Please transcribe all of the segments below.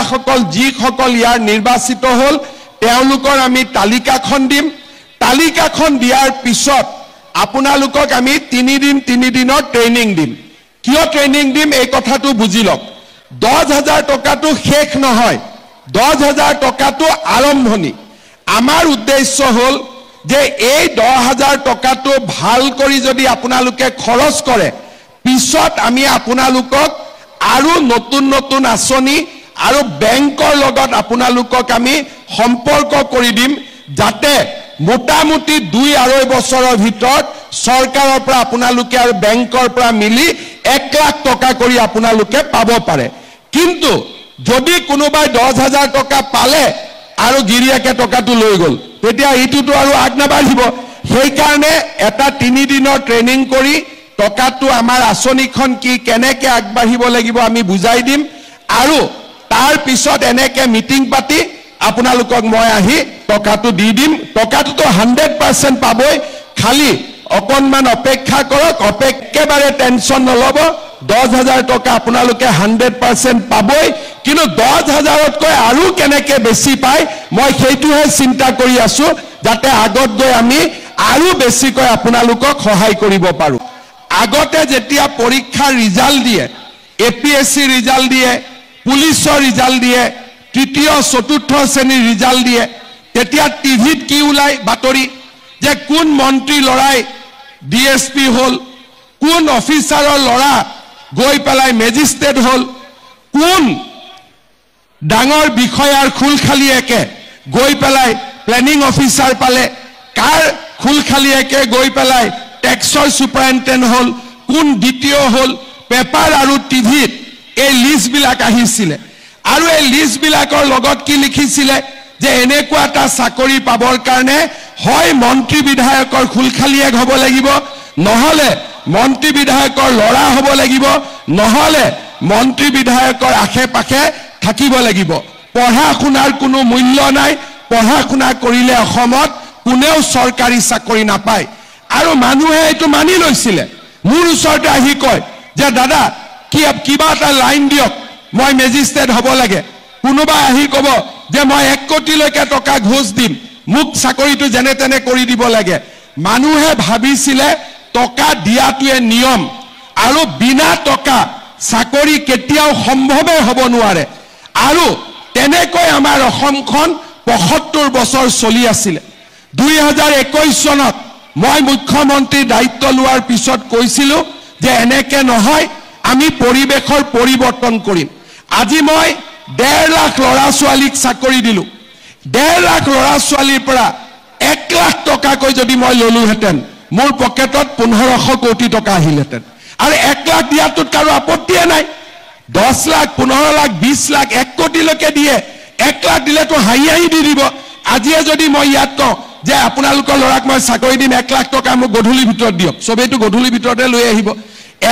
বিষয়াসকল যিসকল ইয়াৰ নিৰ্বাচিত হ'ল তেওঁলোকৰ আমি তালিকাখন দিম তালিকাখন দিয়াৰ পিছত আপোনালোকক আমি 3 দিনৰ ট্ৰেইনিং দিম কিয় ট্ৰেইনিং দিম এই কথাটো বুজি লওক 10000 টকাটো শেষ নহয় 10000 টকাটো আৰম্ভণি আমাৰ উদ্দেশ্য হ'ল যে এই 10000 টকাটো ভাল কৰি যদি আপোনালোকে খৰচ কৰে পিছত আমি আপোনালোকক আৰু নতুন আঁচনি আৰু বেংকৰ লগত আপোনালোকক আমি সম্পৰ্ক কৰি দিম যাতে মোটামুটি 2-2.5 বছৰৰ ভিতৰত চৰকাৰৰ পৰা আপোনালোকে আৰু বেংকৰ পৰা মিলি 1 লাখ টকা কৰি আপোনালোকে পাব পাৰে কিন্তু যদি কোনোবাই 10000 টকা পালে আৰু গিৰিয়াকে টকাটো লৈ গ'ল তেতিয়া এইটোতো আৰু আগ নাবাঢ়িব সেই কাৰণে এটা 3 দিনৰ ট্ৰেইনিং কৰি টকাটো আমাৰ আঁচনিখন কি কেনেকৈ আগবাঢ়িব লাগিব আমি বুজাই দিম আৰু তাৰ পিছত এনেকৈ মিটিং পাতি আপোনালোকক মই আহি টকাটো দি দিম টকাটোতো 100% পাবই খালি অকণমান অপেক্ষা কৰক একেবাৰে টেনচন নল'ব 10000 টকা আপোনালোকে 100% পাবই কিন্তু 10000তকৈ আৰু কেনেকৈ বেছি পায় মই সেইটোহে চিন্তা কৰি আছো যাতে আগত গৈ আমি আৰু বেছিকৈ আপোনালোকক সহায় কৰিব পাৰোঁ আগতে যেতিয়া পৰীক্ষাৰ ৰিজাল্ট দিয়ে এপিএসসি ৰিজাল্ট দিয়ে পুলিচৰ ৰিজাল্ট দিয়ে তৃতীয় চতুৰ্থ শ্ৰেণীৰ ৰিজাল্ট দিয়ে তেতিয়া টিভিত কি ওলাই বাতৰি যে কোন মন্ত্ৰী লৰাই ডিএসপি হ'ল কোন অফিচাৰৰ লৰা গৈ পেলাই মেজিষ্ট্ৰেট হ'ল কোন ডাঙৰ বিষয়াৰ খুলখালিয়েকে গৈ পেলাই প্লেনিং অফিচাৰ পালে কাৰ খুলখালিয়েকে গৈ পেলাই টেক্সৰ সুপাৰিনটেণ্ডেণ্ট হ'ল কোন দ্বিতীয় হ'ল পেপাৰ আৰু টিভিত এই লিষ্টবিলাক আহিছিলে আৰু এই লিষ্টবিলাকৰ লগত কি লিখিছিলে যে এনেকুৱা এটা চাকৰি পাবৰ কাৰণে হয় মন্ত্ৰী বিধায়কৰ খুলখালিয়েক হ'ব লাগিব নহলে মন্ত্ৰী বিধায়কৰ লৰা হ'ব লাগিব নহলে মন্ত্ৰী বিধায়কৰ আশে-পাশে থাকিব লাগিব পঢ়া শুনাৰ কোনো মূল্য নাই পঢ়া শুনা কৰিলে অসমত কোনেও চৰকাৰী চাকৰি নাপায় আৰু মানুহে এইটো মানি লৈছিলে মোৰ ওচৰতে আহি কয় যে দাদা কিবা এটা লাইন দিয়ক মই মেজিষ্ট্ৰেট হ'ব লাগে কোনোবা আহি ক'ব যে মই 1 কোটিলৈকে টকা ঘোষ দিম মোক চাকৰিটো যেনে তেনে কৰি দিব লাগে মানুহে ভাবিছিলে টকা দিয়াটোৱে নিয়ম আৰু বিনা টকা চাকৰি কেতিয়াও সম্ভৱে হ'ব নোৱাৰে আৰু তেনেকৈ আমাৰ অসমখন 75 বছৰ চলি আছিল 2021 চনত মই মুখ্যমন্ত্ৰীৰ দায়িত্ব লোৱাৰ পিছত কৈছিলো যে এনেকে নহয় আমি পৰিবেশৰ পৰিৱৰ্তন কৰিম আজি মই 1.5 লাখ লৰা ছোৱালীক চাকৰি দিলো 1.5 লাখ লৰা ছোৱালীৰ পৰা 1 লাখ টকাকৈ যদি মই ললোহেঁতেন মোৰ পকেটত 1500 কোটি টকা আহিলহেঁতেন আৰু 1 লাখ দিয়াটোত কাৰো আপত্তিয়ে নাই 10 লাখ 15 লাখ 20 লাখ 1 কোটিলৈকে দিয়ে 1 লাখ দিলেতো হাঁহি দি দিব আজিয়ে যদি মই ইয়াত কওঁ যে আপোনালোকৰ লৰাক মই চাকৰি দিম 1 লাখ টকা মোক গধূলি ভিতৰত দিয়ক সবেইটো গধূলি ভিতৰতে লৈ আহিব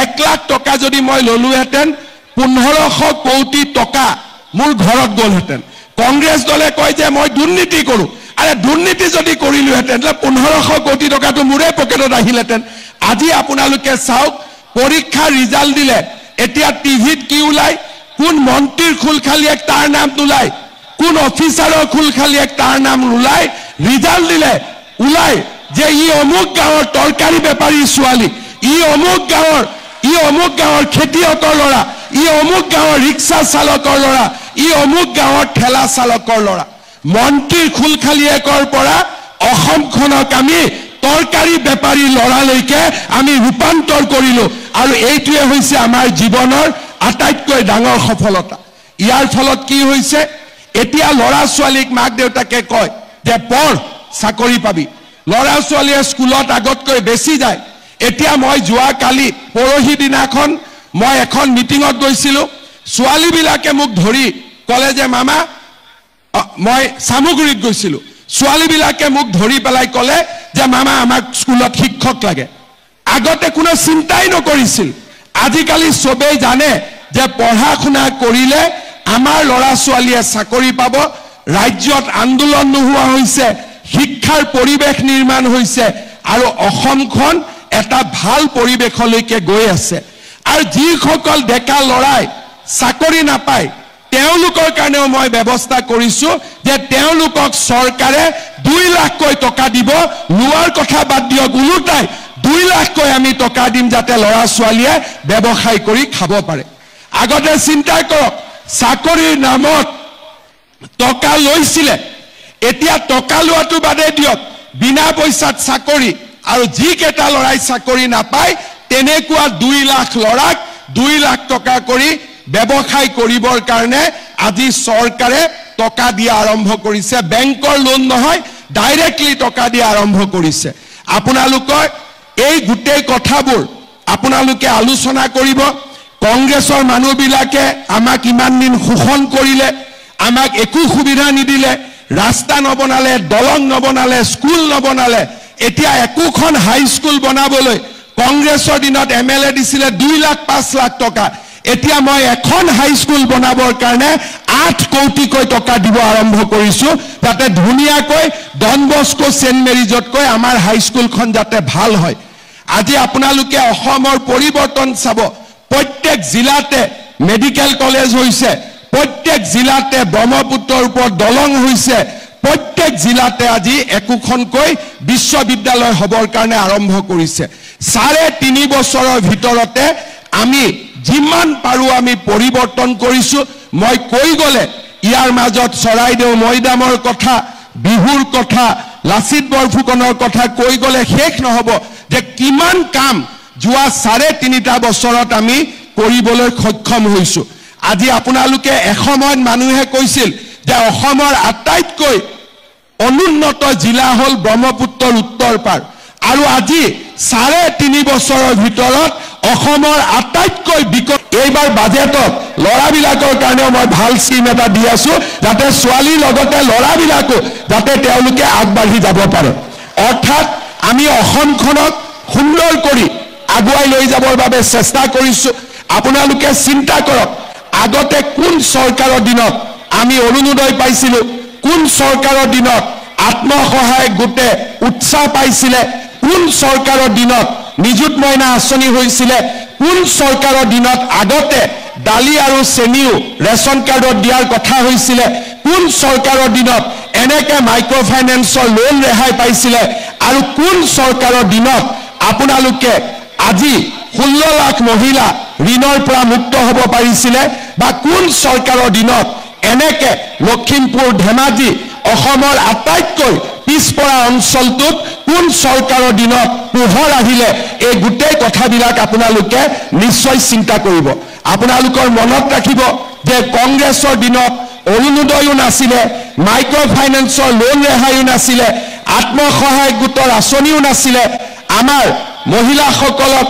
1 লাখ টকা যদি মই ললোহেঁতেন 1500 কোটি টকা মোৰ ঘৰত গ'লহেঁতেন কংগ্ৰেছ দলে কয় যে মই দুৰ্নীতি কৰোঁ আৰে দুৰ্নীতি যদি কৰিলোহেঁতেন 1500 কোটি টকাটো মোৰে পকেটত আহিলহেঁতেন আজি আপোনালোকে চাওক পৰীক্ষাৰ ৰিজাল্ট দিলে এতিয়া টিভিত কি ওলাই কোন মন্ত্ৰীৰ খুলখালিয়েক তাৰ নাম নোলায় কোন অফিচাৰৰ খুলখালিয়েক তাৰ নাম নোলায় ৰিজাল্ট দিলে ওলাই যে ই অমুক গাঁৱৰ তৰকাৰী বেপাৰী ছোৱালী ই অমুক গাঁৱৰ খেতিয়কৰ ল'ৰা ই অমুক গাঁৱৰ ৰিক্সা চালকৰ ল'ৰা ই অমুক গাঁৱৰ ঠেলা চালকৰ ল'ৰা মন্ত্ৰীৰ খুলখালিয়েকৰ পৰা অসমখনক আমি তৰকাৰী বেপাৰী ল'ৰালৈকে আমি ৰূপান্তৰ কৰিলো আৰু এইটোৱে হৈছে আমাৰ জীৱনৰ আটাইতকৈ ডাঙৰ সফলতা ইয়াৰ ফলত কি হৈছে এতিয়া ল'ৰা ছোৱালীক মাক দেউতাকে কয় যে পঢ় চাকৰি পাবি ল'ৰা ছোৱালীয়ে স্কুলত আগতকৈ বেছি যায় এতিয়া মই যোৱা কালি পৰহি দিনাখন মই এখন মিটিঙত গৈছিলো ছোৱালীবিলাকে মোক ধৰি ক'লে যে মামা মই সামগ্ৰীত গৈছিলো ছোৱালীবিলাকে মোক ধৰি পেলাই ক'লে যে মামা আমাক স্কুলত শিক্ষক লাগে আগতে কোনো চিন্তাই নকৰিছিল আজিকালি সবেই জানে যে পঢ়া শুনা কৰিলে আমাৰ ল'ৰা ছোৱালীয়ে চাকৰি পাব ৰাজ্যত আন্দোলন নোহোৱা হৈছে শিক্ষাৰ পৰিৱেশ নিৰ্মাণ হৈছে আৰু অসমখন এটা ভাল পৰিৱেশলৈকে গৈ আছে আৰু যিসকল ডেকা লৰাই চাকৰি নাপায় তেওঁলোকৰ কাৰণেও মই ব্যৱস্থা কৰিছো যে তেওঁলোকক চৰকাৰে 2 লাখকৈ টকা দিব লোৱাৰ কথা বাদ দিয়ক উলুটাই 2 লাখকৈ আমি টকা দিম যাতে ল'ৰা ছোৱালীয়ে ব্যৱসায় কৰি খাব পাৰে আগতে চিন্তা কৰক চাকৰিৰ নামত টকা লৈছিলে এতিয়া টকা লোৱাটো বাদে দিয়ক বিনা পইচাত চাকৰি আৰু যি কেটা লৰাই চাকৰি নাপায় তেনেকুৱা 2 লাখ লৰাক 2 লাখ টকা কৰি ব্যৱসায় কৰিবৰ কাৰণে আজি চৰকাৰে টকা দিয়া আৰম্ভ কৰিছে বেংকৰ লোন নহয় ডাইৰেক্টলি টকা দিয়া আৰম্ভ কৰিছে আপোনালোকৰ এই গুটেই কথাবোৰ আপোনালোকে আলোচনা কৰিব কংগ্ৰেছৰ মানুহবিলাকে আমাক ইমান দিন শোষণ কৰিলে আমাক একো সুবিধা নিদিলে ৰাস্তা নবনালে দলং নবনালে স্কুল নবনালে এতিয়া একোখন হাই স্কুল বনাবলৈ কংগ্ৰেছৰ দিনত এমএলএ দিছিলে 2 লাখ 5 লাখ টকা এতিয়া মই এখন হাই স্কুল বনাবৰ কাৰণে 8 কোটিকৈ টকা দিব আৰম্ভ কৰিছো যাতে ধুনিয়াকৈ ডন বস্কো সেন্ট মেৰিজতকৈ আমাৰ হাই স্কুলখন যাতে ভাল হয় আজি আপোনালোকে অসমৰ পৰিৱৰ্তন চাব প্ৰত্যেক জিলাতে মেডিকেল কলেজ হৈছে প্ৰত্যেক জিলাতে ব্ৰহ্মপুত্ৰৰ ওপৰত দলং হৈছে প্ৰত্যেক জিলাতে আজি একোখনকৈ বিশ্ববিদ্যালয় হবৰ কাৰণে আৰম্ভ কৰিছে 3.5 বছৰৰ ভিতৰতে আমি যিমান পাৰো আমি পৰিৱৰ্তন কৰিছো মই কৈ গলে ইয়াৰ মাজত চৰাইদেউ মৈদামৰ কথা বিহুৰ কথা লাচিত বৰফুকনৰ কথা কৈ গলে শেষ নহব যে কিমান কাম যোৱা 3.5 বছৰত আমি কৰিবলৈ সক্ষম হৈছো আজি আপোনালোকে এসময়ত মানুহে কৈছিল যে অসমৰ আটাইতকৈ অনুন্নত জিলা হল ব্ৰহ্মপুত্ৰৰ উত্তৰ পাৰ আৰু আজি 3.5 বছৰৰ ভিতৰত অসমৰ আটাইতকৈ এইবাৰ বাজেটত লৰাবিলাকৰ কাৰণে মই ভাল স্কিম এটা দি আছো যাতে ছোৱালীৰ লগতে লৰাবিলাকো যাতে তেওঁলোকে আগবাঢ়ি যাব পাৰে অৰ্থাৎ আমি অসমখনক সুন্দৰ কৰি আগুৱাই লৈ যাবৰ বাবে চেষ্টা কৰিছো আপোনালোকে চিন্তা কৰক আগতে কোন চৰকাৰৰ দিনত আমি অৰুণোদয় পাইছিলো কোন চৰকাৰৰ দিনত আত্মসহায়ক গোটে উৎসাহ পাইছিলে কোন চৰকাৰৰ দিনত নিযুত মইনা আঁচনি হৈছিলে কোন চৰকাৰৰ দিনত আগতে দালি আৰু চেনিও ৰেশন কাৰ্ডত দিয়াৰ কথা হৈছিলে কোন চৰকাৰৰ দিনত এনেকে মাইক্ৰ ফাইনেন্সৰ লোন ৰেহাই পাইছিলে আৰু কোন চৰকাৰৰ দিনত আপোনালোকে আজি 16 লাখ মহিলা ঋণৰ পৰা মুক্ত হ'ব পাৰিছিলে বা কোন চৰকাৰৰ দিনত এনেকে লখিমপুৰ ধেমাজি অসমৰ আটাইতকৈ পিছপৰা অঞ্চলটোত কোন চৰকাৰৰ দিনত পোহৰ আহিলে এই গুটেই কথাবিলাক আপোনালোকে নিশ্চয় চিন্তা কৰিব আপোনালোকৰ মনত ৰাখিব যে কংগ্ৰেছৰ দিনত অৰুণোদয়ও নাছিলে মাইক্ৰ ফাইনেন্সৰ লোন ৰেহাইও নাছিলে আত্মসহায়ক গোটৰ আঁচনিও নাছিলে আমাৰ মহিলাসকলক